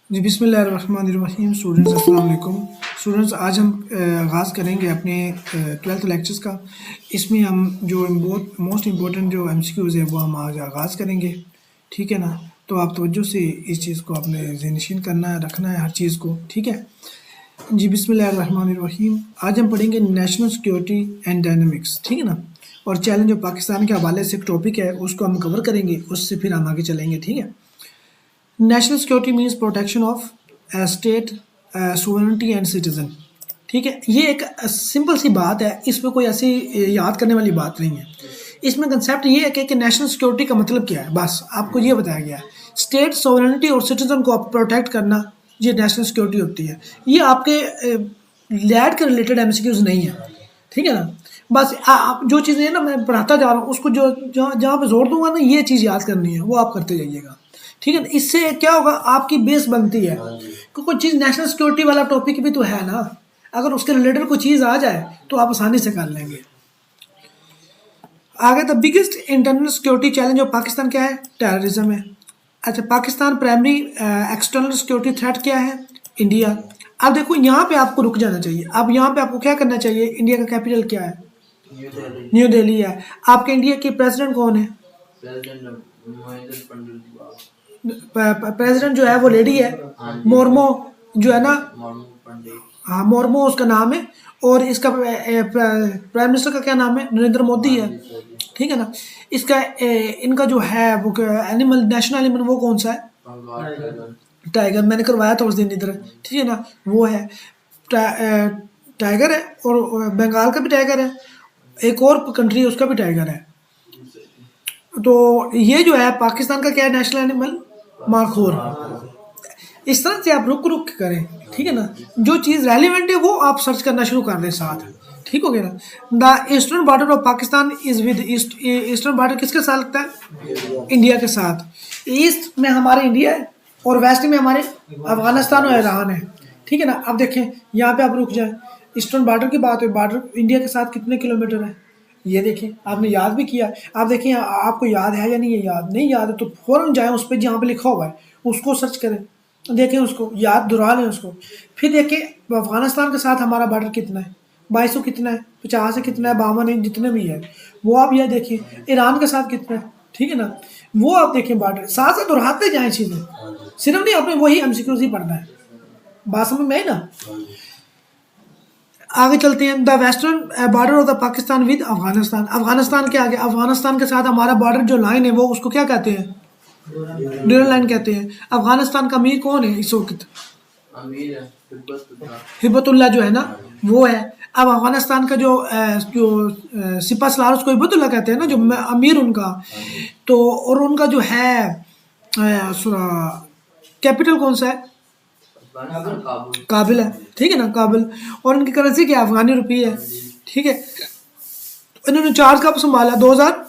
जी बिस्मिल्लाहिर्रहमानिर्रहीम। स्टूडेंट्स अस्सलाम वालेकुम। स्टूडेंट्स आज हम आगाज़ करेंगे अपने 12th लेक्चर्स का। इसमें हम जो बहुत मोस्ट इम्पोर्टेंट जो एमसीक्यूज़ है वो हम आज आगाज़ करेंगे, ठीक है ना। तो आप तवज्जो से इस चीज़ को अपने ज़हन-नशीन करना है, रखना है हर चीज़ को, ठीक है। जी बिस्मिल्लाहिर्रहमानिर्रहीम। आज हम पढ़ेंगे नेशनल सिक्योरिटी एंड डायनामिक्स, ठीक है ना। और चैलेंज ऑफ पाकिस्तान के हवाले से एक टॉपिक है, उसको हम कवर करेंगे, उससे फिर हम आगे चलेंगे, ठीक है। National security means protection of state sovereignty and citizen, ठीक है। ये एक सिंपल सी बात है, इसमें कोई ऐसी याद करने वाली बात नहीं है। इसमें कंसेप्ट ये है कि नेशनल सिक्योरिटी का मतलब क्या है, बस आपको ये बताया गया है। स्टेट सोवरेनिटी और सिटीजन को प्रोटेक्ट करना, ये नेशनल सिक्योरिटी होती है। ये आपके लैंड के रिलेटेड एमसीक्यूज नहीं है, ठीक है ना। बस आप जो चीज़ें ना मैं पढ़ाता जा रहा हूँ उसको जो जहाँ पे जोर दूंगा ना, ये चीज़ याद करनी है, वो आप करते जाइएगा, ठीक है। इससे क्या होगा, आपकी बेस बनती है। क्योंकि कोई चीज़ नेशनल सिक्योरिटी वाला टॉपिक भी तो है ना, अगर उसके रिलेटेड कोई चीज़ आ जाए तो आप आसानी से कर लेंगे। आगे the biggest internal security challenge of Pakistan क्या है, टेररिज्म है। अच्छा, Pakistan primary external security threat क्या है, इंडिया। अब देखो यहाँ पे आपको रुक जाना चाहिए। अब यहाँ पे आपको क्या करना चाहिए, इंडिया का कैपिटल क्या है, न्यू दिल्ली है। आपके इंडिया के प्रेसिडेंट कौन है, प्रेसिडेंट जो है वो लेडी है, मोर्मो जो है ना, हाँ मोर्मो उसका नाम है। और इसका प्राइम मिनिस्टर का क्या नाम है, नरेंद्र मोदी है, ठीक है ना। इसका इनका जो है वो एनिमल, नेशनल एनिमल वो कौन सा है, टाइगर। मैंने करवाया था उस दिन इधर, ठीक है ना, वो है टाइगर है। और बंगाल का भी टाइगर है, एक और कंट्री है उसका भी टाइगर है। तो ये जो है पाकिस्तान का क्या है, नेशनल एनिमल माखोर। इस तरह से आप रुक रुक के करें, ठीक है ना। जो चीज़ रेलिवेंट है वो आप सर्च करना शुरू कर दें साथ, ठीक हो गया ना। The eastern border of Pakistan is with east. Eastern border किसके साथ लगता है, इंडिया के साथ। ईस्ट में हमारे इंडिया है और वेस्ट में हमारे अफगानिस्तान और ईरान है, ठीक है ना। अब देखें यहाँ पे आप रुक जाए, ईस्टर्न बॉर्डर की बात है, बॉर्डर इंडिया के साथ कितने किलोमीटर है, ये देखिए आपने याद भी किया। आप देखिए आपको याद है या नहीं है, याद नहीं याद है तो फौरन जाएं उस पर जहाँ पे लिखा हुआ है उसको सर्च करें, देखें उसको, याद दुहरा लें उसको। फिर देखें अफगानिस्तान के साथ हमारा बॉर्डर कितना है, 2200 कितना है, 50 है कितना है, 52 है, जितने भी है वो आप ये देखें। ईरान के साथ कितना है, ठीक है ना, वो आप देखें। बॉर्डर साथ साथ दोहराते जाएँ चीज़ें, सिर्फ नहीं आपने वही एमसीक्यूज ही पढ़ना है। बात समझ में आई ना। आगे चलते हैं। The western border of the Pakistan with Afghanistan. Afghanistan के आगे अफगानिस्तान के साथ हमारा बॉर्डर जो लाइन है वो उसको क्या कहते हैं, ड्यूरल लाइन कहते हैं। अफगानिस्तान का अमीर कौन है इस वक्त, हिब्बतुल्लाह जो है ना वो है। अब अफगानिस्तान का जो सिपा सलार उसको हिब्बतुल्लाह कहते हैं ना, जो अमीर उनका। तो और उनका जो है कैपिटल कौन सा है, काबिल है, ठीक है ना, काबिल। और इनकी करेंसी क्या, अफगानी रुपये है, ठीक है। इन्होंने चार्ज कब संभाला, 2000,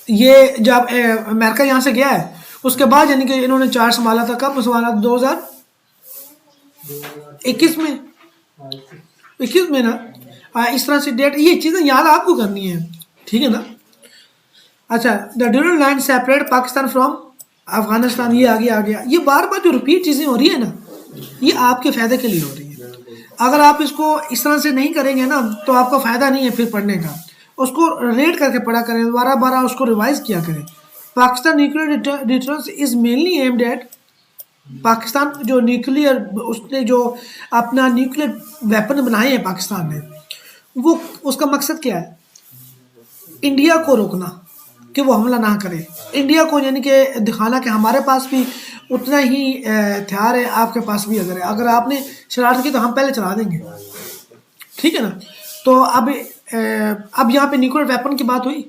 ये जब अमेरिका यहाँ से गया है उसके बाद, यानी कि इन्होंने चार्ज संभाला था, कब संभाला, 2021 में, 21 में ना। इस तरह से डेट, ये चीज़ें याद आपको करनी है, ठीक है ना। अच्छा, the ड्यूरल line separate Pakistan from Afghanistan, ये आ गया। ये बार बार जो रिपीट चीज़ें हो रही है ना, ये आपके फ़ायदे के लिए हो रही है। अगर आप इसको इस तरह से नहीं करेंगे ना तो आपका फ़ायदा नहीं है फिर पढ़ने का। उसको रेड करके पढ़ा करें, बारह बारह उसको रिवाइज किया करें। Pakistan nuclear deterrence is mainly aimed at, Pakistan जो न्यूक्लियर, उसने जो अपना न्यूक्लियर वेपन बनाए हैं पाकिस्तान ने, वो उसका मकसद क्या है, इंडिया को रोकना कि वो हमला ना करे। इंडिया को यानी कि दिखाना कि हमारे पास भी उतना ही हथियार है, आपके पास भी अगर है, अगर आपने शरारत की तो हम पहले चला देंगे, ठीक है ना। तो अब यहाँ पे न्यूक्लियर वेपन की बात हुई।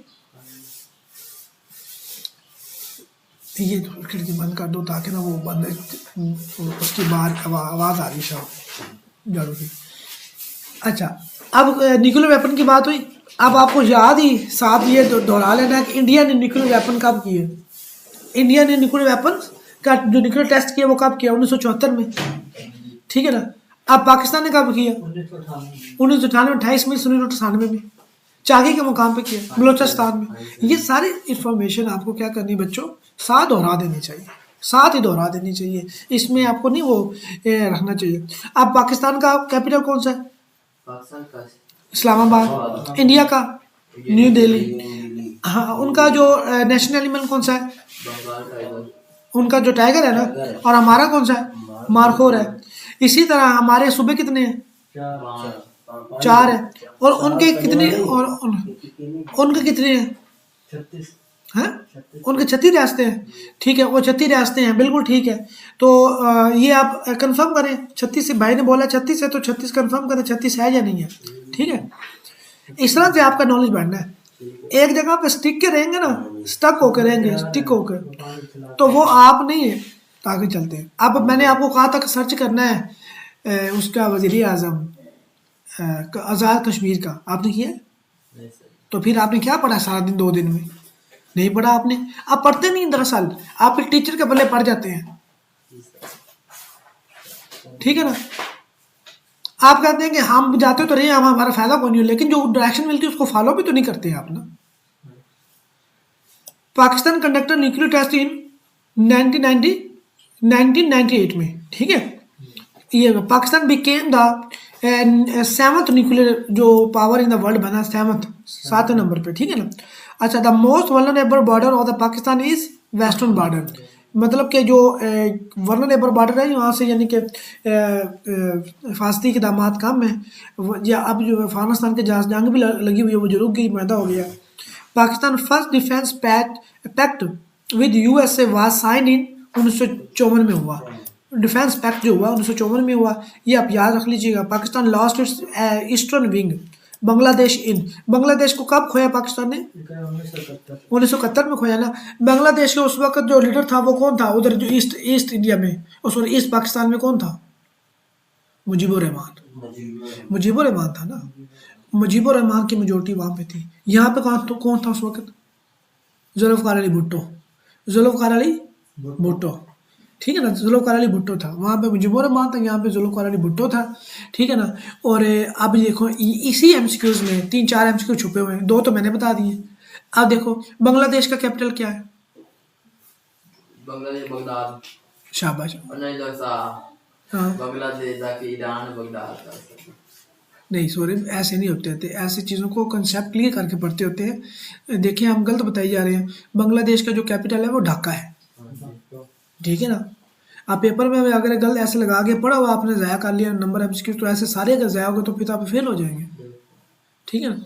ये खिड़की बंद कर दो ताकि ना वो बंद, उसकी बाहर आवाज़ आ रही है शायद झाड़ू की। अच्छा, अब न्यूक्लियर वेपन की बात हुई। अब आपको याद ही साथ ये दोहरा लेना है कि इंडिया ने न्यूक्लियर वेपन कब किए। इंडिया ने न्यूक्लियर वेपन का जो न्यूक्लियर टेस्ट किया वो कब किया, 1974 में, ठीक है ना। अब पाकिस्तान ने कब किया, 1998, 28 मई 1998 में, चागी के मुकाम पे किया, बलोचिस्तान में। ये सारी इंफॉर्मेशन आपको क्या करनी बच्चों, साथ दोहरा देनी चाहिए, साथ ही दोहरा देनी चाहिए, इसमें आपको नहीं वो रखना चाहिए। अब पाकिस्तान का कैपिटल कौन सा है? पाकिस्तान का इस्लामाबाद। इंडिया का न्यू दिल्ली। हाँ, उनका जो नेशनल एनिमल कौन सा है? बंगाल टाइगर। उनका जो टाइगर है ना, और हमारा कौन सा है? मार्कोर है। इसी तरह हमारे सूबे कितने हैं? चार है। और उनके कितने, और उनके कितने हैं? हैं? उनके 36 रियासतें हैं। ठीक है, वो 36 रियासतें हैं, बिल्कुल ठीक है। तो ये आप कंफर्म करें, 36 से भाई ने बोला 36 है तो 36 कंफर्म करें, 36 है या नहीं है। ठीक है, इस तरह से आपका नॉलेज बढ़ना है। एक जगह पे स्टिक के रहेंगे ना, स्टक होकर रहेंगे, स्टिक होकर, तो वो आप नहीं है आगे चलते हैं। अब मैंने आपको कहा था कि सर्च करना है उसका वज़ीर आज़म आज़ाद कश्मीर का, आपने किया? तो फिर आपने क्या पढ़ा सारा दिन 2 दिन में? नहीं पढ़ा आपने। आप पढ़ते नहीं दरअसल, आप फिर टीचर के बल्ले पढ़ जाते हैं। ठीक है ना, आप कहते हैं कि हम जाते तो रहे, हम हमारा फायदा कोई नहीं हो, लेकिन जो डायरेक्शन मिलती है उसको फॉलो भी तो नहीं करते हैं आप ना। पाकिस्तान कंडक्टर न्यूक्लियर टेस्ट इन 1998 में। ठीक है, ये Pakistan became the 7th nuclear जो पावर इन द वर्ल्ड बना, 7वें नंबर पे। ठीक है ना। अच्छा, the most vulnerable border of the Pakistan is western border, मतलब कि जो वल्नरेबल बॉर्डर है यहाँ से, यानी कि हिफाजती इक़दामात कम है, या अब जो अफगानिस्तान के जंग भी लगी हुई है, वो जो रुक गई, मैदा हो गया। Pakistan first defence pact with USA was sign in 1954 में हुआ। डिफेंस पैक्ट जो हुआ 1954 में हुआ, ये आप याद रख लीजिएगा। Pakistan lost its eastern wing Bangladesh in, Bangladesh को कब खोया पाकिस्तान ने? 1971 में खोया ना। बांग्लादेश के उस वक्त जो लीडर था वो कौन था उधर, जो ईस्ट इंडिया में, सॉरी ईस्ट पाकिस्तान में कौन था? मुजीबुर रहमान। मुजीबुर रहमान था ना। मुजीबुर रहमान की मेजोरिटी वहाँ पे थी। यहाँ पे कौन था उस वक्त? जुल्फ़िकार अली भुट्टो। जुल्फ़िकार अली भुट्टो, ठीक है ना, जुल्फ़िकार अली भुट्टो था वहाँ पे। मुजीबुर रहमान था, यहाँ पे जुल्फ़िकार अली भुट्टो था। ठीक है ना। और अब देखो इसी एमसीक्यूज में 3-4 एमसीक्यू छुपे हुए हैं, 2 तो मैंने बता दिए। अब देखो बांग्लादेश का कैपिटल क्या है? बांग्लादेश बगदाद। शाबाश। नहीं तो ऐसा हाँ, बांग्लादेश जाके ईरान बगदाद। नहीं सॉरी, ऐसे नहीं होते थे, ऐसी चीज़ों को कंसेप्ट क्लियर करके पढ़ते होते हैं। देखिए हम गलत बताई जा रहे हैं। बांग्लादेश का जो कैपिटल है वो ढाका है। ठीक है ना। आप पेपर में अगर गलत ऐसे लगा के पढ़ा हुआ आपने, ज़ाया कर लिया नंबर एमसीक्यू, तो ऐसे सारे अगर ज़ाया हो गए तो फिर आप फेल हो जाएंगे। ठीक है ना।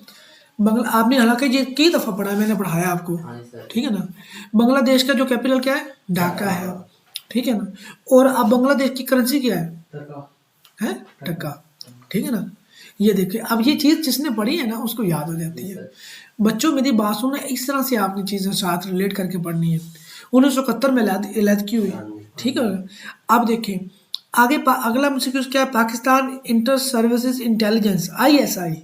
आपने हालांकि ये कई दफ़ा पढ़ा है, मैंने पढ़ाया आपको। ठीक है ना। बांग्लादेश का जो कैपिटल क्या है? ढाका है। ठीक है ना। और अब बांग्लादेश की करेंसी क्या है? टका। ठीक है ना। ये देखिए, अब ये चीज़ जिसने पढ़ी है ना उसको याद हो जाती है। बच्चों मेरी बात सुनो, इस तरह से आपने चीज़ें साथ रिलेट करके पढ़नी है। 1971 में अलहदगी हुई। ठीक है। अब देखें आगे, अगला मुझसे क्या है? Pakistan inter services intelligence ISI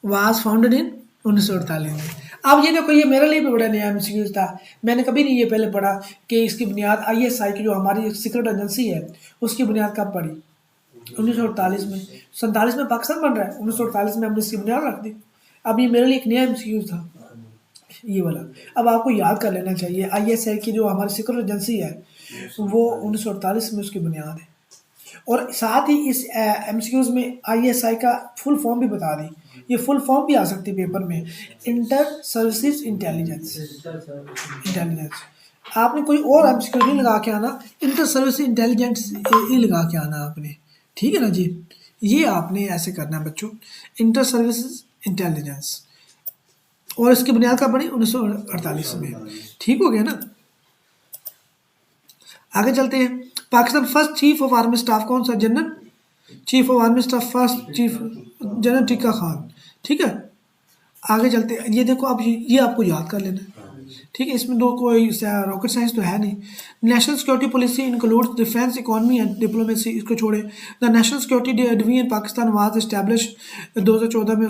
was founded इन 1948 में। अब ये देखो, ये मेरे लिए भी बड़ा नया एमसीक्यूज था, मैंने कभी नहीं ये पहले पढ़ा कि इसकी बुनियाद ISI की जो हमारी सीक्रेट एजेंसी है उसकी बुनियाद कब पड़ी? 1948 में। 47 में पाकिस्तान बन रहा है, 1948 में हमने इसकी बुनियाद रख दी। अब ये मेरे लिए एक नया एमसीक्यू था ये वाला। अब आपको याद कर लेना चाहिए, ISI की जो हमारी सीक्रेट एजेंसी है वो 1948 में उसकी बुनियाद है। और साथ ही इस एमसीक्यूज में ISI का फुल फॉर्म भी बता दी। ये फुल फॉर्म भी आ सकती है पेपर में, इंटर सर्विसेज इंटेलिजेंस। आपने कोई और एमसीक्यू नहीं लगा के आना, इंटर सर्विस इंटेलिजेंस ही लगा के आना आपने। ठीक है ना जी। ये आपने ऐसे करना है बच्चों, इंटर सर्विसेज इंटेलिजेंस, और इसकी बुनियाद कब बनी? 1948 में। ठीक हो गया ना। आगे चलते हैं। Pakistan first chief of army staff कौन सा? General chief of army staff, first chief general tikka Khan. ठीक है। आगे चलते हैं। ये देखो, अब ये आपको याद कर लेना है। ठीक है, इसमें दो कोई रॉकेट साइंस तो है नहीं। National security policy includes defence, economy and diplomacy. इसको छोड़े। The national security division Pakistan was establish 2014 में।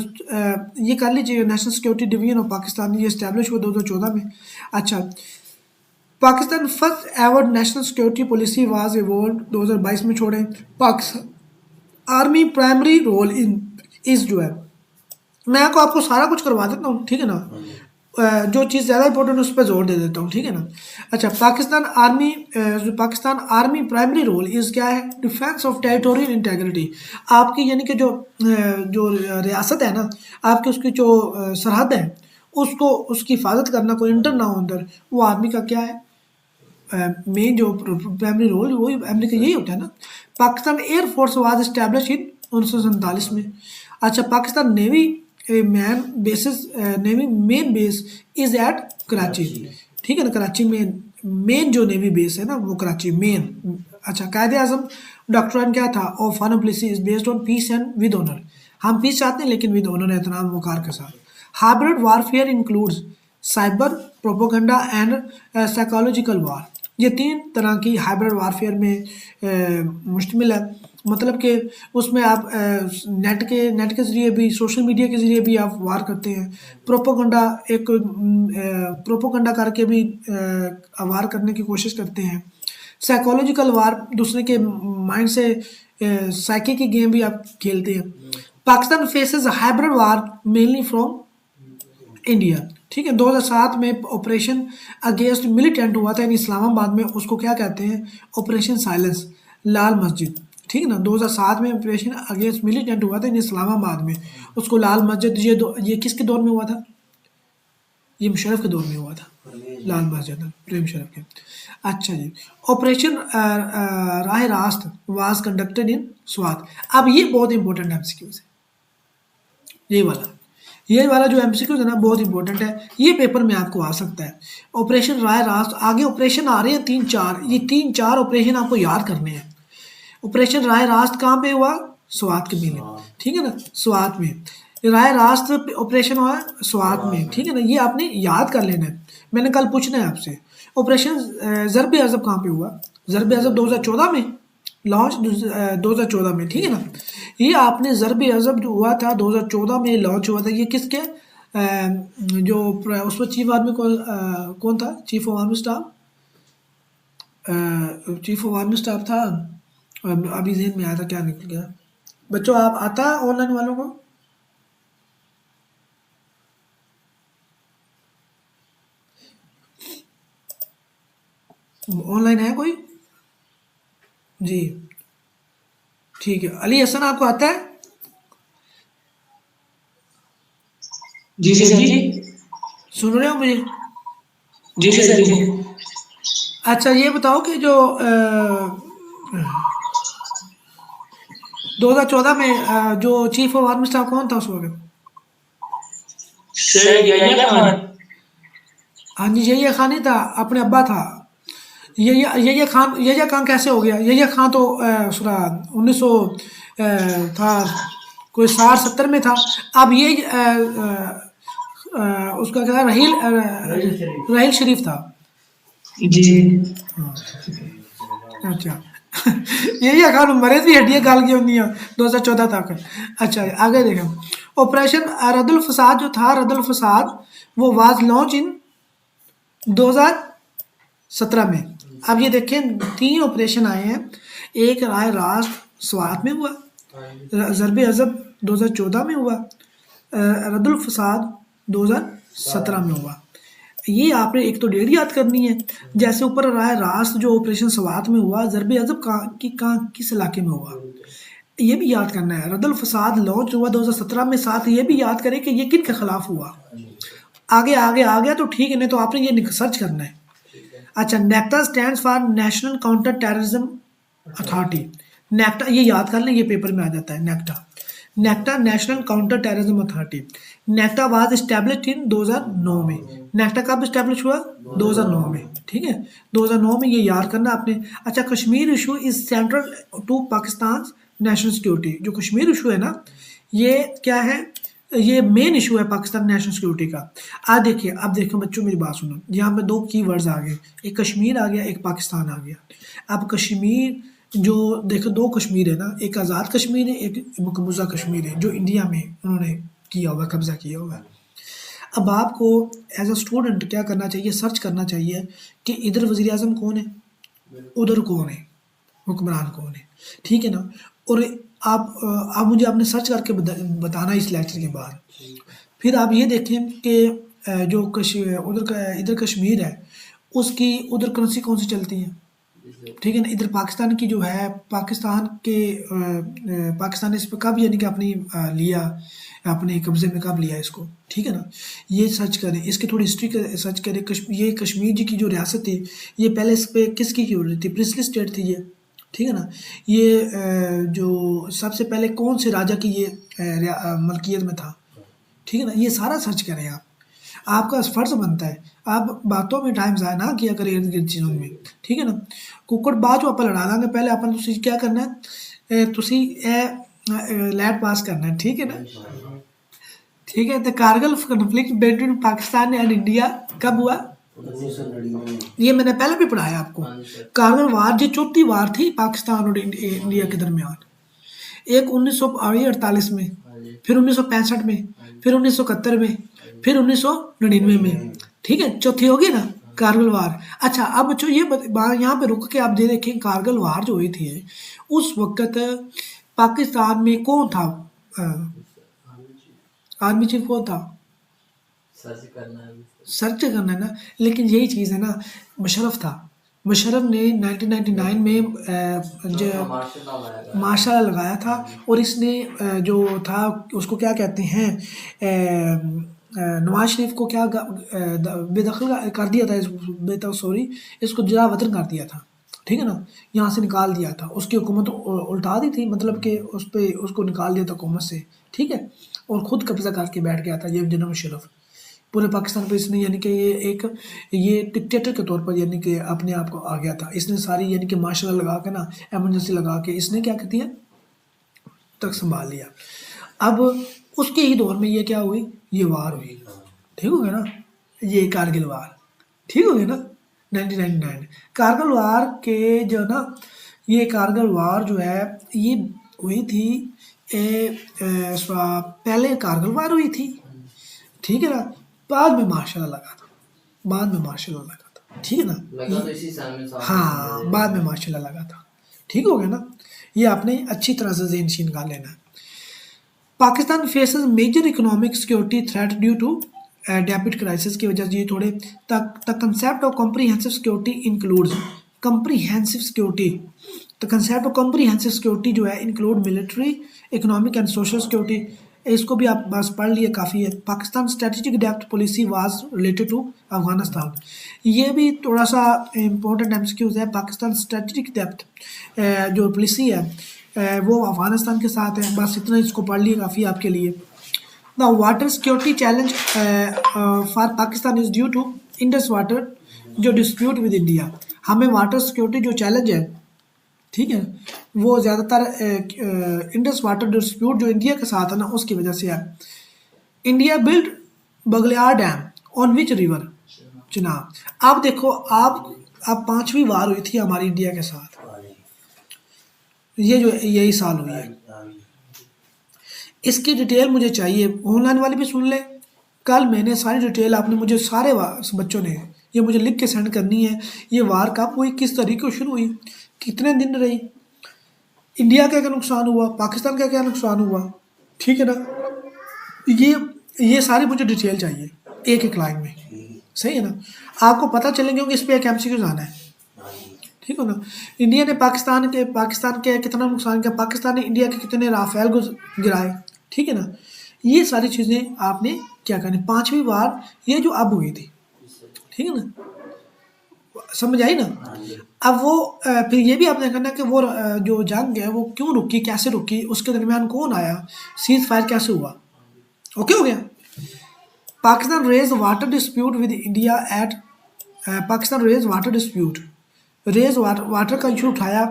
ये कर लीजिए, national security division of Pakistan ये एस्टैब्लिश हुआ 2014 में। अच्छा, Pakistan first ever national security policy was evolve 2022 में। छोड़े। Pakistan army primary role in इस जो है, मैं आपको सारा कुछ करवा देता हूँ। ठीक है ना। जो चीज़ ज़्यादा इंपॉर्टेंट है उस पर जोर दे देता हूँ, ठीक है ना। अच्छा, जो Pakistan army primary role is क्या है, डिफेंस ऑफ टेरिटोरियल इंटेग्रिटी। आपकी यानी कि जो रियासत है ना आपकी, उसकी जो सरहद है उसको, उसकी हिफाजत करना, कोई इंटर ना हो अंदर, वो आर्मी का क्या है, मेन जो प्राइमरी रोल वही अमेरिका यही होता है ना। Pakistan air force was establish in 1947 में। अच्छा, Pakistan navy navy main base is at Karachi, ठीक है ना। कराची में मेन जो नेवी बेस है ना वो कराची मेन। अच्छा, कायदे आजम डॉक्ट्रिन क्या था, of foreign policy is based on peace and with honour. हम पीस चाहते हैं लेकिन विद ऑनर, एहतराम वकार के साथ। Hybrid warfare includes cyber propaganda and psychological war. ये 3 तरह की हाइब्रिड वारफेयर में मुश्तमिल है। मतलब कि उसमें आप नेट के ज़रिए भी, सोशल मीडिया के ज़रिए भी आप वार करते हैं। प्रोपोगंडा प्रोपोगंडा करके भी वार करने की कोशिश करते हैं। साइकोलॉजिकल वार, दूसरे के माइंड से साइकी की गेम भी आप खेलते हैं। Pakistan faces hybrid war mainly from India, ठीक है। 2007 में ऑपरेशन अगेंस्ट मिलिटेंट हुआ था इन इस्लामाबाद में, उसको क्या कहते हैं, ऑपरेशन साइलेंस, लाल मस्जिद, ठीक है ना। 2007 में ऑपरेशन अगेंस्ट मिलिटेंट हुआ था इन इस्लामाबाद में, उसको लाल मस्जिद, ये किसके दौर में हुआ था, ये मुशर्रफ के दौर में हुआ था, लाल मस्जिद प्रेम शरफ के। अच्छा जी, ऑपरेशन राह रास्त वाज कंडक्टेड इन स्वात। अब ये बहुत इंपॉर्टेंट एमसीक्यूज है, ये वाला जो एमसीक्यूज है ना बहुत इंपॉर्टेंट है, ये पेपर में आपको आ सकता है। ऑपरेशन राय रास्त, आगे ऑपरेशन आ रहे हैं 3-4, ये 3-4 ऑपरेशन आपको याद करने हैं। ऑपरेशन राय रास्त कहाँ पे हुआ, स्वात के मेले, ठीक है ना, स्वात में। राय रास्त ऑपरेशन हुआ है स्वात में, ठीक है ना, ये आपने याद कर लेना है, मैंने कल पूछना है आपसे। ऑपरेशन ज़रब अज़ब कहाँ पे हुआ, ज़रब अज़ब 2014 में लॉन्च, 2014 में, ठीक है ना। ये आपने ज़रब अज़ब जो हुआ था 2014 में लॉन्च हुआ था, ये किसके जो उसमें चीफ आर्मी कौन था, chief of army staff, chief of army staff था, अभी जेहन में आया था, क्या निकल गया बच्चों, आप आता है ऑनलाइन वालों को, ऑनलाइन है कोई जी, ठीक है। अली हसन आपको आता है, जी सर जी। सुन रहे हो मुझे, जी सर जी। अच्छा ये बताओ कि जो 2014 में जो चीफ ऑफ आर्मी स्टाफ कौन था उस वक्त, सर यहिया खान। हाँ जी, यहिया खान ही था, अपने अब्बा था। यहिया खान कैसे हो गया, यहिया खान तो सुना 1900 था, कोई 60-70 में था। अब ये उसका क्या रहील शरीफ था जी। अच्छा यही खान मरे भी हड्डियाँ गाल की होंगी 2014 तक। अच्छा आगे देखें, ऑपरेशन रद्दुल फसाद जो था, रद्दुल फसाद वो वाज लॉन्च इन 2017 में। अब ये देखें 3 ऑपरेशन आए हैं, एक राय रास्त स्वात में हुआ, ज़रब अज़ब 2014 में हुआ, रद्दुल फसाद 2017 में हुआ। ये आपने एक तो डेट याद करनी है, जैसे ऊपर राय रास्त जो ऑपरेशन स्वात में हुआ, ज़रब अज़ब कहाँ किस इलाके में हुआ, ये भी याद करना है। रद्दुल फसाद लॉन्च हुआ 2017 में, साथ ये भी याद करें कि ये किन के खिलाफ हुआ। आगे आगे आ गया तो ठीक है, नहीं तो आपने ये सर्च करना है। अच्छा, NACTA stands for national counter terrorism authority, NACTA ये याद कर लें, ये पेपर में आ जाता है। NACTA national counter terrorism authority, NACTA was established in 2009 में। नेक्टा कब एस्टैब्लिश हुआ, 2009 में, ठीक है, 2009 में, ये याद करना आपने। अच्छा, Kashmir issue is central to Pakistan national security, जो कश्मीर इशू है ना, ये क्या है, ये मेन इशू है पाकिस्तान नेशनल सिक्योरिटी का। अब देखिए बच्चों मेरी बात सुनो, यहाँ पे 2 की वर्ड्स आ गए, एक कश्मीर आ गया, एक पाकिस्तान आ गया। अब कश्मीर जो देखो 2 कश्मीर है ना, एक आज़ाद कश्मीर है, एक मुकबूजा कश्मीर है, जो इंडिया में उन्होंने किया हुआ, कब्जा किया हुआ है। अब आपको एज अ स्टूडेंट क्या करना चाहिए, सर्च करना चाहिए कि इधर वज़ीर आज़म कौन है, उधर कौन है, हुक्मरान कौन है, ठीक है ना। और आप मुझे आपने सर्च करके बताना इस लेक्चर के बाद। फिर आप ये देखें कि जो उधर का इधर कश्मीर है उसकी उधर करेंसी कौन सी चलती है, ठीक है ना। इधर पाकिस्तान की जो है पाकिस्तान ने इस पर कब यानी कि अपनी लिया, अपने कब्जे में कब लिया इसको, ठीक है ना। ये सर्च करें, इसकी थोड़ी हिस्ट्री सर्च करें। ये कश्मीर जी की जो रियासत थी ये पहले इस पे किसकी की हो रही थी, प्रिंसली स्टेट थी ये, ठीक है ना। ये जो सबसे पहले कौन से राजा की ये मलकियत में था, ठीक है ना। ये सारा सर्च करें आप, आपका फर्ज बनता है। आप बातों में टाइम ज़ाया ना किया करें इर्द गिर्द चीज़ों में, ठीक है ना। कुक्कड़ बाज आप लड़ा लांगे, पहले अपन तुसी क्या करना है, तुसी लैट पास करना है, ठीक है ना, ठीक है। तो Kargil conflict between Pakistan and India कब हुआ, 1999 ये मैंने पहले भी पढ़ाया आपको। हाँ जी सर। कारगिल वार ये चौथी वार थी पाकिस्तान और इंडिया के दरमियान। एक 1948 में, हाँ जी फिर 1965 में, फिर 1971 में, फिर 1999 में, ठीक है। चौथी होगी ना कारगिल वार। अच्छा अब बच्चों ये यहाँ पे रुक के आप दे देखें, कारगिल वार जो हुई थी उस वक्त पाकिस्तान में कौन था, आर्मी चीफ कौन था, सर्च करना है अभी सर। सर्च करना है ना। लेकिन यही चीज़ है ना, मुशर्रफ था। मुशर्रफ ने 1999 में मार्शल लॉ आएगा। मार्शल लॉ लगाया था और इसने जो था उसको क्या कहते हैं, नवाज शरीफ को क्या बेदखल कर दिया था, सॉरी इसको जला वतन कर दिया था, ठीक है ना। यहाँ से निकाल दिया था, उसकी हुकूमत उल्टा दी थी, मतलब कि उस पर उसको निकाल दिया था हुकूमत से, ठीक है। और ख़ुद कब्जा करके बैठ गया था ये जनरल मुशर्रफ पूरे पाकिस्तान पर। इसने यानी कि ये डिक्टेटर के तौर पर यानी कि अपने आप को आ गया था। इसने सारी यानी कि मार्शल लगा के ना, एमरजेंसी लगा के इसने क्या कर दिया, तक संभाल लिया। अब उसके ही दौर में ये क्या हुई, ये वार हुई, ठीक हो गया ना, ये कारगिल वार, ठीक हो गया ना। 1999 कारगिल वार के जो ना, ये कारगिल वार जो है ये हुई थी पहले कारगिल वार हुई थी, ठीक है ना। बाद में मार्शल लगा था, बाद में मार्शल लगा था, ठीक है ना। लगा तो इसी साल में साल हाँ बाद में मार्शल लगा था, ठीक हो गया ना। ये आपने अच्छी तरह से ज़हन निकाल लेना है। Pakistan faces major economic security threat due to debit crisis की वजह से ये थोड़े the concept of comprehensive security includes comprehensive security. The concept of comprehensive security जो है include military, economic and social security. इसको भी आप बस पढ़ लिए काफ़ी है। Pakistan strategic depth policy was related to Afghanistan, ये भी थोड़ा सा इम्पोर्टेंट एमसीक्यूज है। पाकिस्तान स्ट्रेटेजिक डेप्थ जो पॉलिसी है वो अफगानिस्तान के साथ है, बस इतना इसको पढ़ लिए काफ़ी आपके लिए। The water security challenge for Pakistan is due to Indus water जो डिस्प्यूट विद इंडिया। हमें वाटर सिक्योरिटी जो चैलेंज है, ठीक है, वो ज़्यादातर इंडस वाटर डिस्प्यूट जो इंडिया के साथ है ना उसकी वजह से है। India build Baglihar dam on which river, Chenab. अब देखो आप, अब 5वीं वार हुई थी हमारी इंडिया के साथ, ये जो यही साल हुई है। इसकी डिटेल मुझे चाहिए, ऑनलाइन वाले भी सुन ले। कल मैंने सारी डिटेल आपने मुझे सारे बच्चों ने ये मुझे लिख के सेंड करनी है। ये वार कब हुई, किस तरीके को शुरू हुई, कितने दिन रही, इंडिया का क्या नुकसान हुआ, पाकिस्तान का क्या नुकसान हुआ, ठीक है ना। ये सारी मुझे डिटेल चाहिए एक एक लाइन में, सही है ना। आपको पता चलेंगे कि इस पर एक एमसीक्यू आना है, ठीक है ना। इंडिया ने पाकिस्तान के कितना नुकसान किया, पाकिस्तान ने इंडिया के कितने राफेल को गिराए, ठीक है ना। ये सारी चीज़ें आपने क्या करनी। 5वीं वार ये जो अब हुई थी, ठीक है ना, समझ आई ना। अब वो फिर ये भी आपने करना कि वो जो जंग है वो क्यों रुकी, कैसे रुकी, उसके दरमियान कौन आया, सीज फायर कैसे हुआ, ओके हो गया। Pakistan raise water dispute with India at Pakistan raise water dispute, raise water का इशू उठाया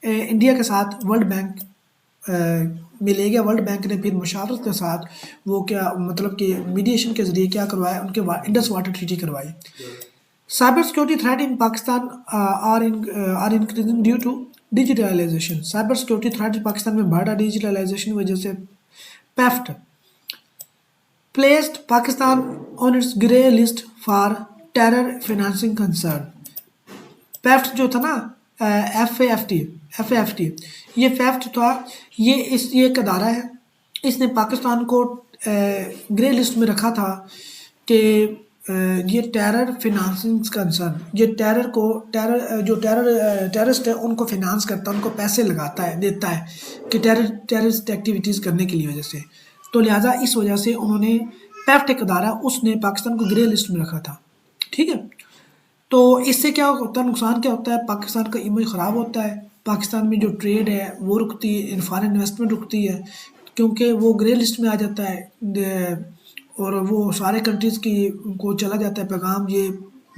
इंडिया के साथ वर्ल्ड बैंक में ले गया। वर्ल्ड बैंक ने फिर मुशावरत के साथ वो क्या मतलब कि मीडिएशन के ज़रिए क्या करवाया, उनके इंडस वाटर ट्रीटी करवाई। Cyber security threat in Pakistan are increasing due to digitalisation. Cyber security threat Pakistan में बढ़ रहा डिजिटलाइजेशन की वजह से। FATF placed Pakistan on its grey list for terror financing concern. FATF जो था ना FAFT ये फेफ्ट था, ये एक अदारा है, इसने पाकिस्तान को ग्रे लिस्ट में रखा था कि ये टेरर फिनांसिंग कंसर्न, ये टेररिस्ट है उनको फिनांस करता है, उनको पैसे लगाता है, देता है कि टेररिस्ट एक्टिविटीज़ करने की लिए वजह से। तो लिहाजा इस वजह से उन्होंने पेफ्ट एक अदारा उसने पाकिस्तान को ग्रे लिस्ट में रखा था, ठीक है। तो इससे क्या होता है, नुकसान क्या होता है, पाकिस्तान का इमेज ख़राब होता है, पाकिस्तान में जो ट्रेड है वो रुकती है, फॉरेन इन्वेस्टमेंट रुकती है, क्योंकि वो ग्रे लिस्ट में आ जाता है और वो सारे कंट्रीज़ की को चला जाता है पैगाम, ये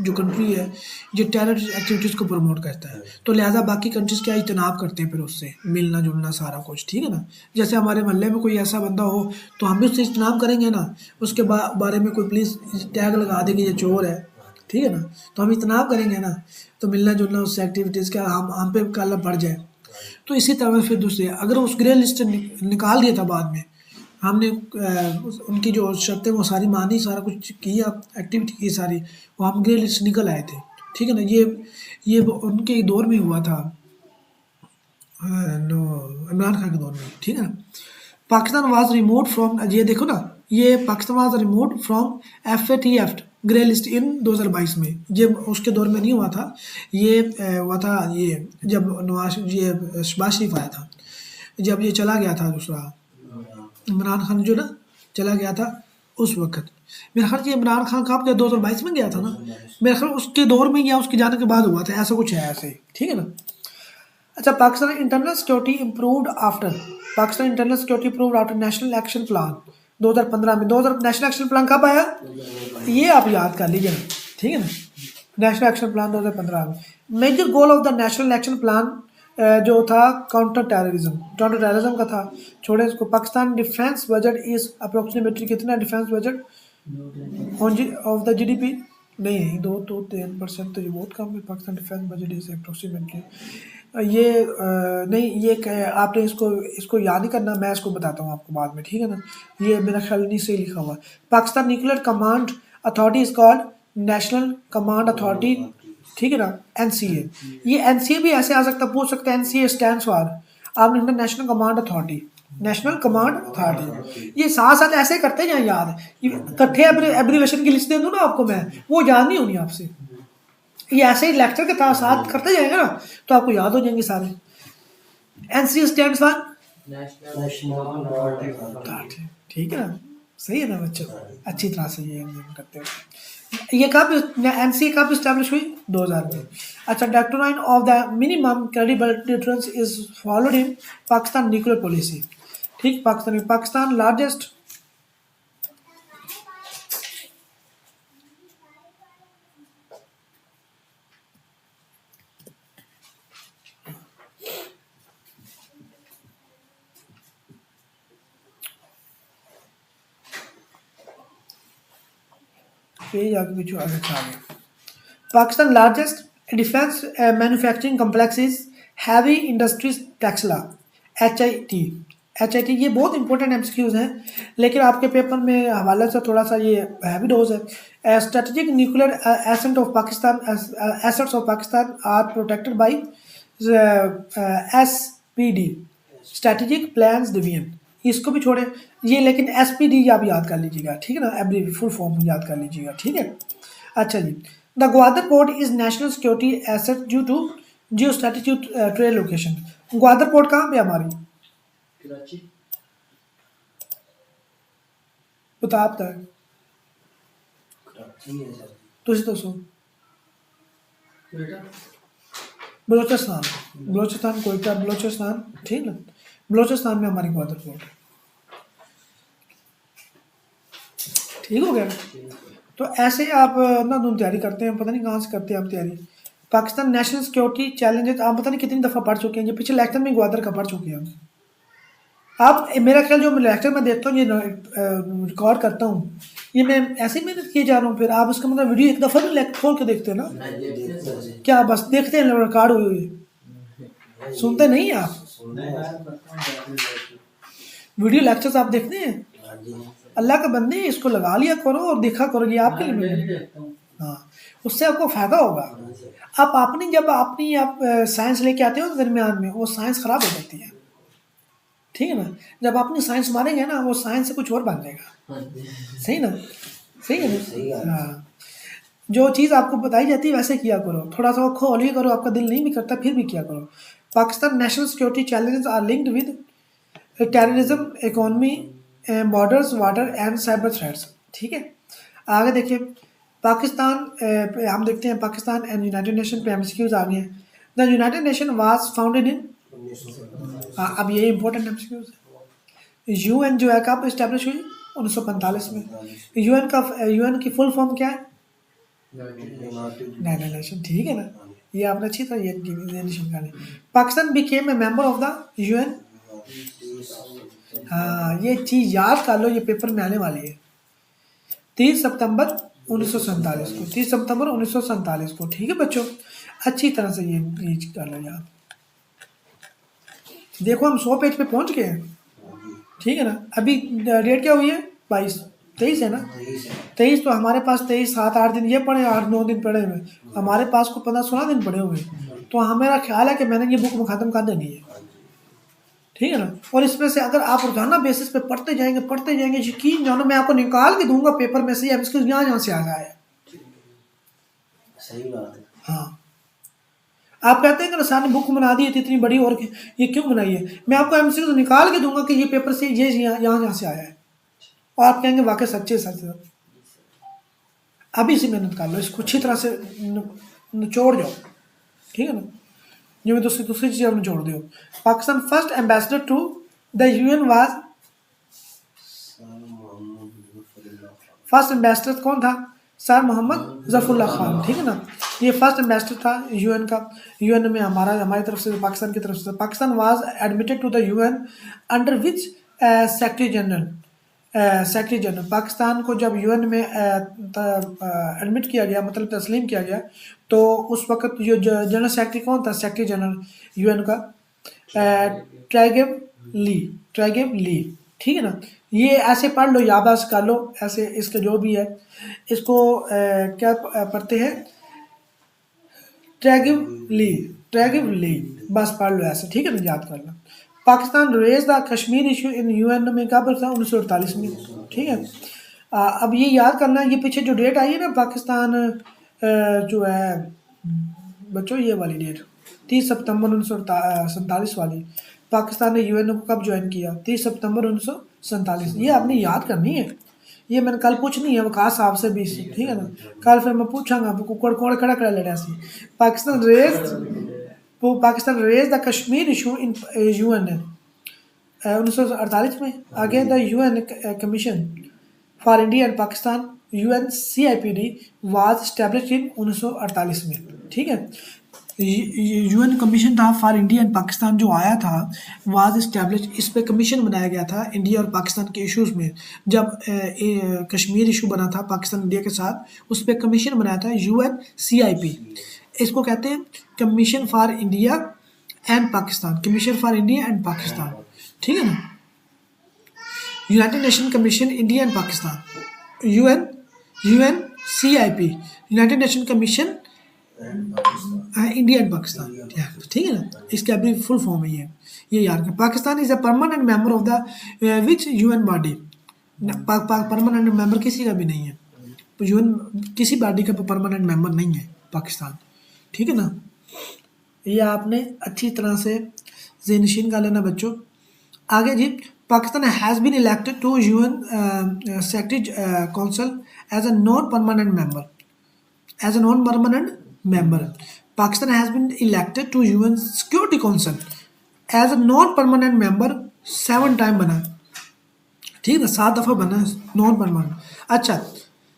जो कंट्री है ये टेरर एक्टिविटीज़ को प्रमोट करता है। तो लिहाजा बाकी कंट्रीज़ क्या इजतनाब करते हैं फिर उससे मिलना जुलना सारा कुछ, ठीक है ना। जैसे हमारे मोहल्ले में कोई ऐसा बंदा हो तो हम भी उससे इजतनाब करेंगे ना, उसके बारे में कोई पुलिस टैग लगा दे कि ये चोर है, ठीक है ना, तो हम इतनाब करेंगे ना, तो मिलना जुलना उससे एक्टिविटीज़ क्या हम पे काला पड़ जाए। तो इसी तरह फिर दूसरे अगर उस ग्रे लिस्ट से निकाल दिया था बाद में, हमने उनकी जो शर्तें वो सारी मानी, सारा कुछ किया, एक्टिविटी की सारी, वो हम ग्रे लिस्ट से निकल आए थे, ठीक है ना। ये उनके दौर में हुआ था, नो इमरान खान के दौर में, ठीक है ना। पाकिस्तान वाज रिमूव फ्रॉम, ये देखो ना, ये Pakistan was remove from FATF grey list in 2022 में, ये उसके दौर में नहीं हुआ था, ये हुआ था ये जब शहबाज शरीफ आया था, जब ये चला गया था दूसरा इमरान खान जो ना चला गया था उस वक्त। मेरा ख्याल ये इमरान खान कब गया, 2022 में गया था ना, मेरा ख्याल उसके दौर में या उसके जाने के बाद हुआ था, ऐसा कुछ है ऐसे ही, ठीक है ना। अच्छा, Pakistan internal security improved after, Pakistan internal security improved after national action plan 2015 में। 2000 नेशनल एक्शन प्लान कब आया, ये आप याद कर लीजिए, ठीक है ना। नेशनल एक्शन प्लान 2015 में। Major goal of the national action plan जो था काउंटर टेररिज्म का था, छोड़े इसको। Pakistan defence budget is approximately कितना defence budget of the GDP, नहीं 2-3%, तो ये बहुत कम है। Pakistan defence budget is approximately, ये नहीं, ये आपने इसको याद नहीं करना, मैं इसको बताता हूँ आपको बाद में, ठीक है ना। ये मेरा ख्याल नहीं सही लिखा हुआ। Pakistan nuclear command authority is called national command authority, ठीक है ना, NCA। ये NCA भी ऐसे आ सकता, पूछ सकता है NCA स्टैंड्स फॉर, आपने लिखना national command authority, national command authority. ये साथ साथ ऐसे करते हैं याद, इकट्ठे एब्रीवेशन की लिस्ट दे दूँ ना आपको मैं, वो याद नहीं होनी आपसे, ये ऐसे ही लेक्चर के साथ करते जाएंगे ना तो आपको याद हो जाएंगे सारे। NCA stands for national authority, ठीक है ना, सही है ना बच्चों, अच्छी तरह से ये करते हो। ये कब NCA कब इस्टेब्लिश हुई, 2000 में। अच्छा, doctrine of the minimum credible deterrence is followed in Pakistan nuclear policy, ठीक। पाकिस्तान लार्जेस्ट पेज आगे पीछे आगे आगे। Pakistan largest defence manufacturing complex is heavy industries Taxila, HIT। ये बहुत इंपॉर्टेंट MCQs हैं, लेकिन आपके पेपर में हवाले से थोड़ा सा ये हैवी डोज है। Strategic nuclear assets of Pakistan are protected by SPD, strategic plans division, इसको भी छोड़े ये, लेकिन SPD आप याद कर लीजिएगा, ठीक है ना, एवरी फुल फॉर्म याद कर लीजिएगा, ठीक है। अच्छा जी, the Gwadar port is national security asset due to geo strategic trade location. Gwadar port कहाँ पे हमारी, कराची, बता आप तक कराची है सर, तुझे तो सो बेटा बलोचिस्तान कोयटा बलोचिस्तान, ठीक ना, बलोचिस्तान में हमारी ग्वादर पोर्ट, ठीक हो गया। तो ऐसे आप ना तुम तैयारी करते हैं, पता नहीं कहाँ से करते हैं आप तैयारी। पाकिस्तान नेशनल सिक्योरिटी चैलेंजेस आप पता नहीं कितनी दफ़ा पढ़ चुके हैं, ये पिछले लेक्चर में ग्वादर का पढ़ चुके हैं हम। आप मेरा ख्याल जो लेक्चर में देखता हूँ, ये रिकॉर्ड करता हूँ, ये मैं ऐसे ही मेहनत किए जा रहा हूँ, फिर आप उसका मतलब वीडियो एक दफ़ा भी लेक्चर खोल के देखते हैं ना, क्या बस देखते हैं रिकॉर्ड हुए हुए, सुनते नहीं आप वीडियो लेक्चर्स आप देखते हैं। अल्लाह का बंदे इसको लगा लिया करो और देखा करो, ये आपके लिए, हाँ, उससे आपको फ़ायदा होगा। आप अपनी जब अपनी आप साइंस लेके आते हो दरमियान में, वो साइंस ख़राब हो जाती है, ठीक है ना। जब अपनी साइंस मारेंगे ना, वो साइंस से कुछ और बन जाएगा, सही ना, सही है ना, हाँ। जो चीज़ आपको बताई जाती है वैसे किया करो, थोड़ा सा खोल ही करो, आपका दिल नहीं भी करता फिर भी किया करो। Pakistan national security challenges are linked with terrorism, economy, borders, water and cyber threats. ठीक है, आगे देखिए पाकिस्तान हम देखते हैं पाकिस्तान एंड यूनाइटेड नेशन पे एमसीक्यूज आ गए हैं। The United Nation was founded in, अब ये इंपॉर्टेंट एमसीक्यूज है। यूएन जो है कब इस्टेब्लिश हुई? 1945 में। यूएन की फुल फॉर्म क्या है? United nation. ठीक है ना, ये आपने अच्छी तरह ये निशान करनी। Pakistan became a member of the UN. हाँ, ये चीज याद कर लो, ये पेपर में आने वाली है। 30 सितंबर 1947 को, 30 सितंबर 1947 को। ठीक है बच्चों, अच्छी तरह से ये कर लो याद। देखो हम 100 पेज पे पहुंच गए हैं। ठीक है ना, अभी डेट क्या हुई है? 23 है ना। 23 तो हमारे पास 23 7-8 दिन ये पड़े, 8-9 दिन पड़े हुए, हमारे पास को 15-16 दिन पड़े हुए। तो हमारा ख्याल है कि मैंने ये बुक में ख़त्म कर देनी है। ठीक है ना, और इसमें से अगर आप रोजाना बेसिस पे पढ़ते जाएंगे, यकीन जानो मैं आपको निकाल के दूंगा पेपर में से ये एमसीक्यू यहाँ से आ जाए। सही बात है। हाँ, आप कहते हैं कि सर ने बुक बना दी थी इतनी बड़ी और ये क्यों बनाई है? मैं आपको एमसीक्यू निकाल के दूंगा कि ये पेपर से ये यहाँ से आया है, और आप कहेंगे वाकई सच्चे सच। अभी से मेहनत कर लो, इसको अच्छी तरह से निचोड़ जाओ। ठीक है ना, जो मैं दूसरी चीज़ आप निचोड़ दो। Pakistan first ambassador to the UN was, first ambassador कौन था? सर मोहम्मद जफरुल्लाह खान। ठीक है ना, ये फर्स्ट एम्बेसडर था यूएन का। यूएन में हमारी तरफ से, पाकिस्तान की तरफ से। Pakistan was admitted to the UN under which secretary general. Pakistan को जब यूएन में एडमिट किया गया, मतलब तस्लीम किया गया, तो उस वक्त जो जनरल सेक्रेटरी कौन था? सेक्रेटरी जनरल यूएन का ट्राइगेव ली। ठीक है ना, ये ऐसे पढ़ लो, याददाश्त कर लो ऐसे, इसके जो भी है इसको क्या पढ़ते हैं? ट्राइगेव ली, बस पढ़ लो ऐसे। ठीक है ना, याद कर लो। Pakistan raise the Kashmir issue in UN में कब था? 1948 में। ठीक है, अब ये याद करना, ये पीछे जो डेट आई है ना, पाकिस्तान जो है बच्चों, ये वाली डेट 30 सितंबर 1947 वाली, पाकिस्तान ने यूएन को कब ज्वाइन किया? 30 सितंबर 1947। ये आपने याद करनी है, ये मैंने कल पूछनी है वकास साहब से भी। ठीक है ना, कल फिर मैं पूछांगा कुकड़ कौन खड़ा खड़ा लड़ा सी। Pakistan raise the Kashmir issue in UN 1948 में। आगे the UN commission for India and Pakistan UNCIPD was established in 1948 में। ठीक है, यूएन कमीशन था फॉर इंडिया एंड पाकिस्तान जो आया था, वाज एस्टेब्लिश, इस पे कमीशन बनाया गया था इंडिया और पाकिस्तान के इश्यूज़ में। जब कश्मीर इशू बना था पाकिस्तान इंडिया के साथ, उस पर कमीशन बनाया था UNCIP। इसको कहते हैं commission for India and Pakistan, commission for India and Pakistan. ठीक है ना, United nation commission India and Pakistan, UNCIP, United nation commission India and Pakistan. ठीक है ना, इसका अभी फुल फॉर्म है ये याद कर। Pakistan is a permanent member of the which UN body. Permanent member किसी का भी नहीं है, यूएन किसी बॉडी का परमानेंट मेंबर नहीं है पाकिस्तान। ठीक है ना, ये आपने अच्छी तरह से ज़हनशीन कर लेना बच्चों। आगे जी, Pakistan has been elected to UN secretary council as a non permanent member. Pakistan has been elected to UN Security Council as a non-permanent member 7 time बना। ठीक है ना, 7 दफ़ा बना नॉन परमानेंट। अच्छा,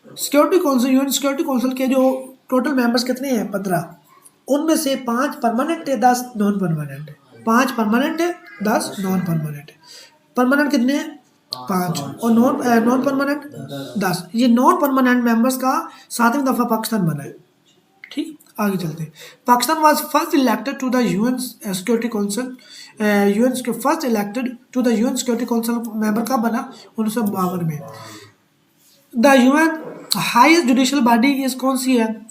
security council, UN security council के जो total members कितने हैं? 15, उनमें से 5 परमानेंट है, 10 नॉन परमानेंट है। 5 परमानेंट है, 10 नॉन परमानेंट है। परमानेंट कितने हैं? 5, और नॉन परमानेंट 10। ये नॉन परमानेंट मेंबर्स का 7वीं दफ़ा पाकिस्तान बना है। ठीक, आगे चलते हैं। Pakistan was first elected to the UN security council, UN के first elected to the UN security council member कब बना? 1952 में। The UN highest judicial body is कौन सी है?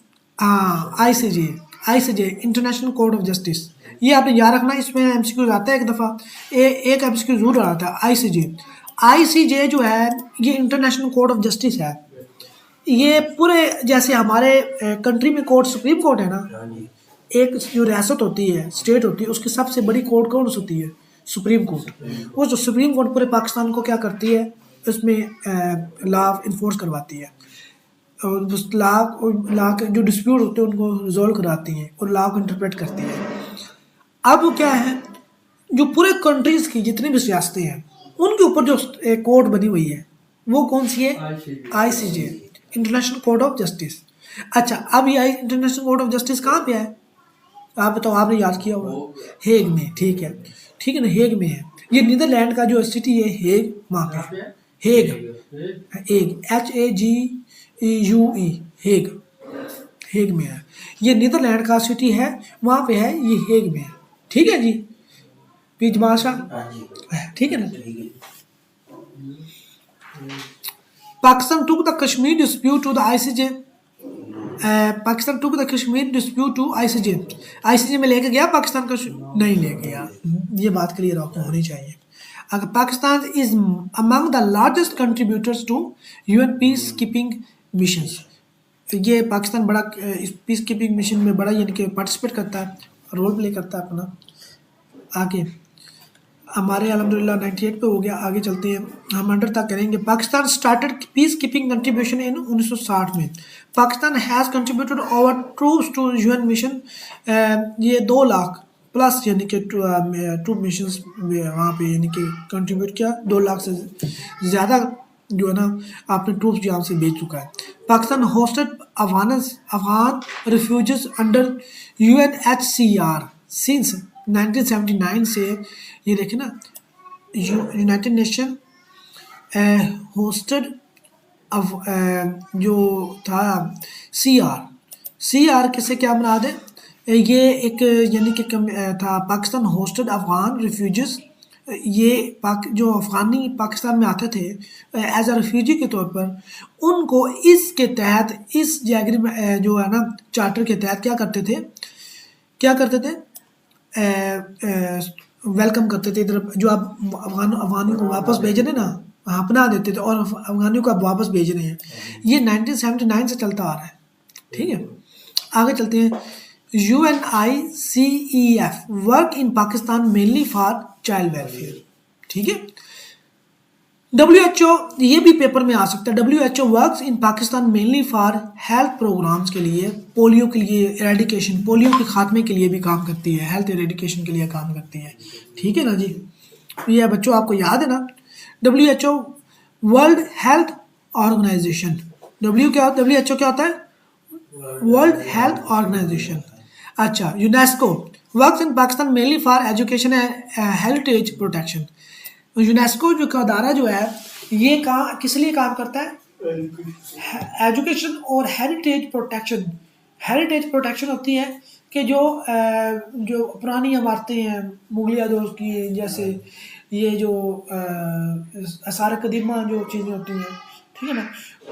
ICJ, international court of justice. ये आपने याद रखना, इसमें एमसीक्यू आता है एक दफ़ा, एक एमसीक्यू जरूर आता है। आईसीजे जो है ये इंटरनेशनल कोर्ट ऑफ जस्टिस है। ये पूरे जैसे हमारे कंट्री में कोर्ट सुप्रीम कोर्ट है ना, एक जो रियासत होती है, स्टेट होती है, उसकी सबसे बड़ी कोर्ट कौन सी होती है? Supreme court. वो जो सुप्रीम कोर्ट पूरे पाकिस्तान को क्या करती है, उसमें लॉ इन्फोर्स करवाती है, और उस लॉ के जो डिस्प्यूट होते हैं उनको रिजोल्व कराती हैं और लॉ को इंटरप्रेट करती है। अब क्या है, जो पूरे कंट्रीज की जितनी भी रियासतें हैं उनके ऊपर जो एक कोर्ट बनी हुई है वो कौन सी है? ICJ, international court of justice. अच्छा, अब ये इंटरनेशनल कोर्ट ऑफ जस्टिस कहाँ पे है? आप बताओ, आपने याद किया होगा। हेग में, ठीक है, ठीक है ना, हेग में है। ये नीदरलैंड का जो सिटी है हेग, वहाँ पे है। Hague, Hague, HAGUE, Hague, Hague में है। ये नीदरलैंड का सिटी है, वहाँ पे है, ये हेग में है। ठीक है जी, बीच भाषा, ठीक है ना। Pakistan took the Kashmir dispute to the ICJ। Pakistan took the Kashmir dispute to ICJ। ICJ में लेके गया पाकिस्तान का? नहीं लेके गया। ये बात क्लियर आपको होनी चाहिए। अगर Pakistan is among the largest contributors to UN peacekeeping missions. ये पाकिस्तान बड़ा इस पीस कीपिंग मिशन में बड़ा यानी कि पार्टिसिपेट करता है, रोल प्ले करता है अपना। आगे हमारे अल्हम्दुलिल्लाह 98 पे हो गया, आगे चलते हैं, हम 100 तक करेंगे। Pakistan started peacekeeping contribution in 1960 में। Pakistan has contributed over troops to UN mission. ये 2 लाख प्लस यानी कि ट्रूप मिशंस वहाँ पे यानी कि कंट्रीब्यूट किया, 2 लाख से ज़्यादा जो है ना आपने ट्रूप्स यहाँ से भेज चुका है। Pakistan hosted Afghan refugees under UNHCR since 1979 से। ये देखें ना, यूनाइटेड नेशन होस्टेड जो था CR किसे क्या बना दे, ये एक यानी कि था पाकिस्तान होस्टेड अफगान रिफ्यूजीज। ये जो अफगानी पाकिस्तान में आते थे एज अ रिफ्यूजी के तौर पर, उनको इसके तहत इस जैगरी में जो है ना चार्टर के तहत क्या करते थे, वेलकम करते थे। इधर जो आप अफगानियों को वापस भेज रहे ना, अपना देते थे और अफगानियों को आप वापस भेज रहे हैं। ये 1979 से चलता आ रहा है। ठीक है, आगे चलते हैं। UNICEF work in Pakistan mainly for child welfare. ठीक है, WHO, ये भी पेपर में आ सकता है। WHO works in Pakistan mainly for health programmes के लिए, पोलियो के लिए एरेडिकेशन, पोलियो के खात्मे के लिए भी काम करती है, हेल्थ एरेडिकेशन के लिए काम करती है। ठीक है ना जी, ये बच्चों आपको याद है ना। WHO world health organisation, WHO क्या होता है? World health organisation. अच्छा, UNESCO works in Pakistan mainly for education and heritage protection. UNESCO जो का अदारा जो है, ये किस लिए काम करता है? एजुकेशन और हेरिटेज प्रोटेक्शन। हेरिटेज प्रोटेक्शन होती है कि जो पुरानी इमारतें हैं मुगलिया दौर की, जैसे ये जो आसार कदीमा जो चीज़ें होती हैं, ठीक है ना,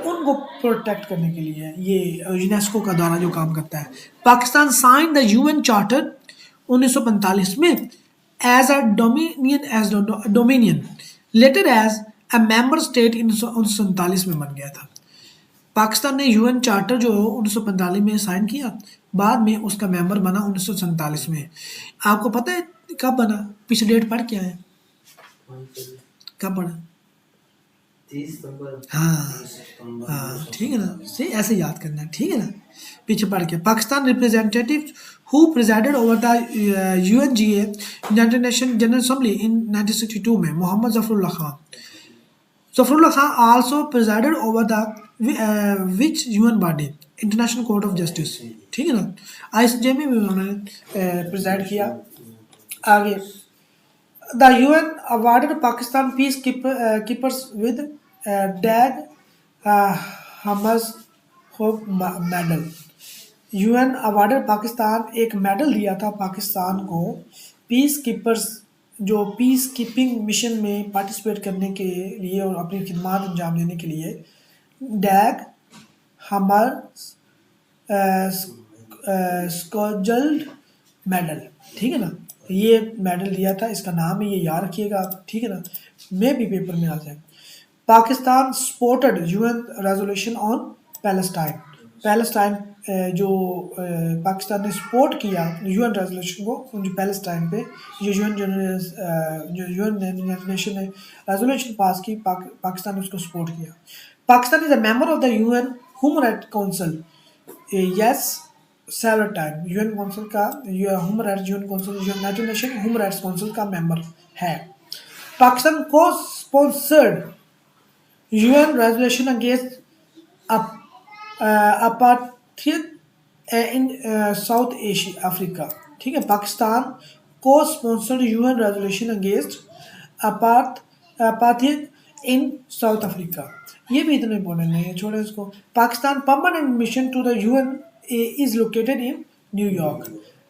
उनको प्रोटेक्ट करने के लिए ये यूनेस्को का अदारा जो काम करता है। Pakistan sign the UN charter 1945 में as a dominion later as a member state 1947 में बन गया था। पाकिस्तान ने UN चार्टर जो 1945 में साइन किया, बाद में उसका मेंबर बना 1947 में। आपको पता है कब बना? पीछे डेट पढ़ क्या है, कब पढ़ा? 30 सितंबर। हाँ, ठीक है ना, से ऐसे याद करना है, ठीक है ना, पीछे पढ़ के। Pakistan representative who presided over the UNGA United Nation general assembly in 1962 में Mohammad Zafarullah Khan. Zafarullah Khan also presided over the which UN body, international court of justice. ठीक है ना, ICJ में भी उन्होंने प्रेजाइड किया। आगे, the UN awarded Pakistan peacekeepers with Dag हमस होप मेडल। UN अवार्डेड पाकिस्तान, एक मेडल दिया था पाकिस्तान को पीस कीपर्स, जो पीस कीपिंग मिशन में पार्टिसिपेट करने के लिए और अपनी खिदमत अंजाम देने के लिए। डैग हमर स्कोजल्ड मेडल, ठीक है ना, ये मेडल दिया था, इसका नाम है, ये याद रखिएगा आप, ठीक है ना, मे भी पेपर में आ जाए। Pakistan supported UN resolution on Palestine Palestine जो पाकिस्तान ने सपोर्ट किया यूएन रेजोल्यूशन को जो पैलेस्टाइन पे जो जो यूएन नेशन ने रेजोल्यूशन पास की पाकिस्तान ने उसको सपोर्ट किया। Pakistan is a member of the UN human right council yes several time. UN council का human rights UN council United Nation human rights council का मेंबर है। Pakistan co-sponsored UN resolution against apartheid in South Asia Africa. ठीक है, Pakistan co-sponsored UN resolution against apartheid in South Africa. ये भी इतना important नहीं है, छोड़े इसको। Pakistan permanent mission to the UN is located in New York.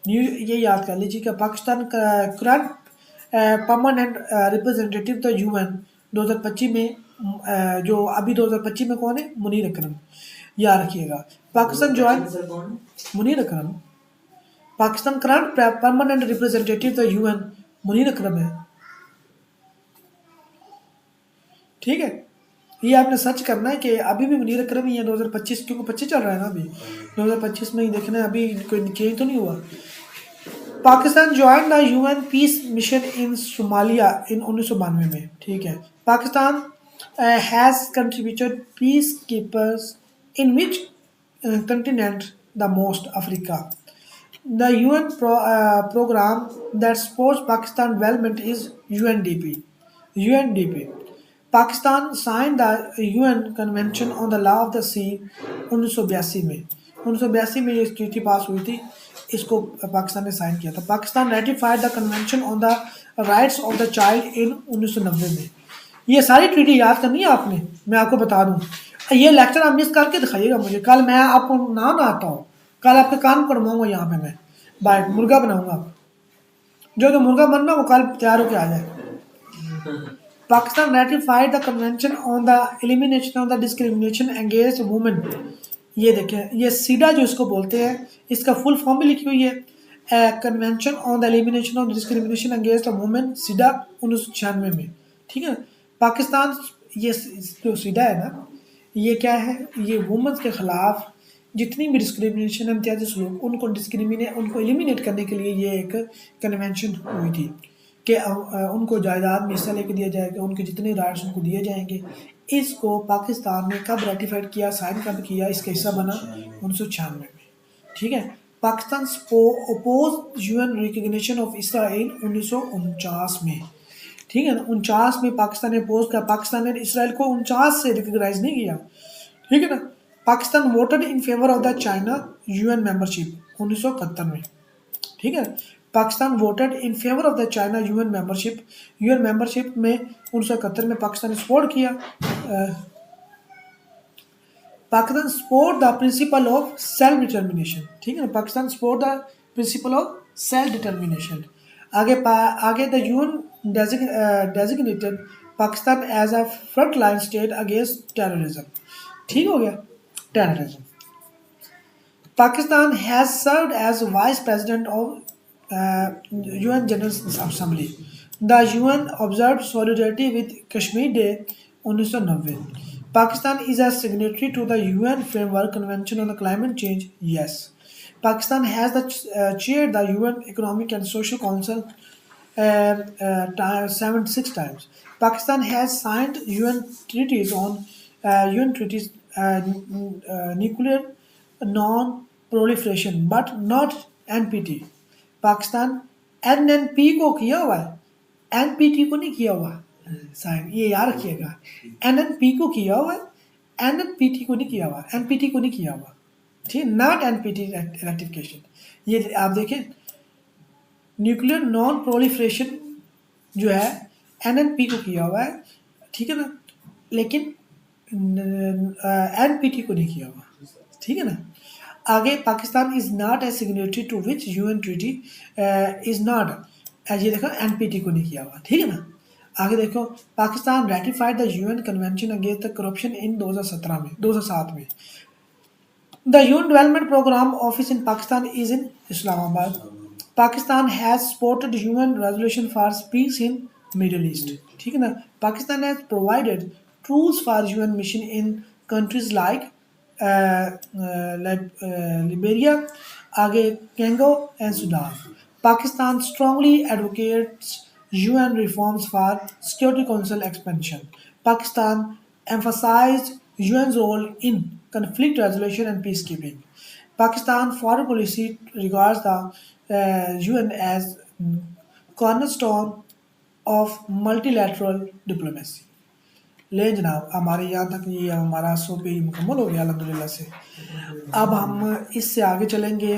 ये याद कर लीजिएगा। पाकिस्तान का current permanent representative the UN 2025 में जो अभी 2025 में कौन है? मुनीर अकरम, याद रखिएगा। पाकिस्तान ज्वाइन सर कौन? Munir Akram. Pakistan current permanent representative the UN Munir Akram है। ठीक है, ये आपने सर्च करना है कि अभी भी मुनीर अकरम ही है 2025, क्योंकि 25 चल रहा है ना, अभी 2025 में ही देखना है, अभी कोई चेंज तो नहीं हुआ। Pakistan join the UN peace mission in Somalia in 1992 में। ठीक है, Pakistan has contributed peace keepers in which continent the most Africa. The UN programme that supports Pakistan development is UNDP. Pakistan sign the UN convention on the law of the sea 1982 में। 1982 में ये treaty पास हुई थी, इसको पाकिस्तान ने साइन किया था। Pakistan ratified the convention on the rights of the child in 1990 में। ये सारी ट्रीटी याद करनी है आपने, मैं आपको बता दूं। ये लेक्चर आप मिस करके दिखाइएगा मुझे, कल मैं आपको ना आता हूँ, कल आपके कान कड़वाऊंगा यहाँ पे, मैं बाइक मुर्गा बनाऊंगा। जो मुर्गा बनना वो कल तैयार होकर आ जाए। Pakistan ratified the convention on the elimination of the discrimination against women. ये देखें, ये सीडा जो इसको बोलते हैं, इसका फुल फॉर्म भी लिखी हुई है, convention on the elimination of discrimination against women, CEDAW 1996 में। ठीक है, पाकिस्तान ये जो सीडा है ना, ये क्या है? ये वुमेन्स के ख़िलाफ़ जितनी भी डिस्क्रिमिनेशन है, इम्तियाजी सलूक, उनको एलिमिनेट करने के लिए ये एक कन्वेंशन हुई थी कि उनको जायदाद में हिस्सा लेके दिया जाएगा, उनके जितने राइट्स उनको दिए जाएंगे। इसको पाकिस्तान ने कब रेटिफाइड किया, साइन कब किया, इसका हिस्सा बना 1996 में। ठीक है, Pakistan oppose UN recognition of Israel 1949 में। ठीक है ना, 49 में पाकिस्तान ने अपोज किया। पाकिस्तान ने इसराइल को 49 से रिकग्नाइज नहीं किया। ठीक है ना, Pakistan voted in favour of the China UN membership 1971 में। ठीक है, Pakistan voted in favour of the China UN membership में 1971 में पाकिस्तान ने सपोर्ट किया। Pakistan support the principle of self determination. ठीक है ना, Pakistan support the principle of self determination. आगे the UN designated Pakistan as a front line state against terrorism. ठीक हो गया, terrorism. Pakistan has served as vice president of UN General Assembly. The UN observed solidarity with Kashmir Day 1990. Pakistan is a signatory to the UN Framework Convention on the Climate Change. Yes. Pakistan has chaired the UN Economic and Social Council 76 times. Pakistan has signed UN treaties nuclear non-proliferation but not NPT. Pakistan NNP को किया हुआ है, NPT को नहीं किया हुआ sign, ये याद रखिएगा। NNP को किया हुआ है, NNPT को नहीं किया हुआ, NPT को नहीं किया हुआ। ठीक, नॉट NPT रेटिफिकेशन। ये आप देखें, न्यूक्लियर नॉन प्रोलिफरेशन जो है NNP को किया हुआ है, ठीक है ना, लेकिन NPT को नहीं किया हुआ। ठीक है ना, आगे Pakistan is not a signatory to which UN treaty is not, ये देखो NPT को नहीं किया हुआ। ठीक है ना, आगे देखो, Pakistan ratified the UN convention against the corruption in 2007 में। The UN development programme office in Pakistan is in Islamabad. Pakistan has supported UN resolution for peace in middle east. ठीक है ना, Pakistan has provided tools for UN mission in countries like Liberia, आगे Congo and Sudan. Pakistan strongly advocates UN reforms for Security Council expansion. Pakistan emphasized UN's role in conflict resolution and peacekeeping. Pakistan foreign policy regards the UN as cornerstone of multilateral diplomacy. ले जनाब, हमारे यहाँ तक ये हमारा 100 page मुकम्मल हो गया अल्हम्दुलिल्लाह से। अब हम इससे आगे चलेंगे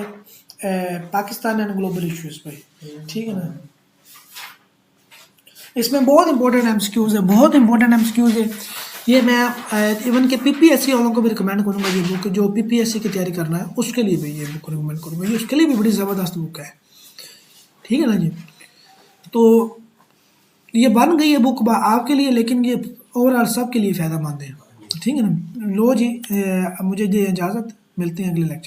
पाकिस्तान एंड ग्लोबल इश्यूज पे, ठीक है ना। इसमें बहुत इंपॉर्टेंट एमसीक्यूज है, बहुत इंपॉर्टेंट एमसीक्यूज है। ये मैं इवन के पीपीएससी वालों को भी रिकमेंड करूँगा, ये बुक जो पीपीएससी की तैयारी करना है उसके लिए भी ये बुक रिकमेंड करूँगा, ये उसके लिए भी बड़ी ज़बरदस्त बुक है, ठीक है ना जी। तो ये बन गई है बुक आपके लिए, लेकिन ये ओवरऑल सब के लिए फ़ायदेमंद है, ठीक है ना। लो जी, मुझे दे इजाज़त, मिलते हैं अगले लेक्चर।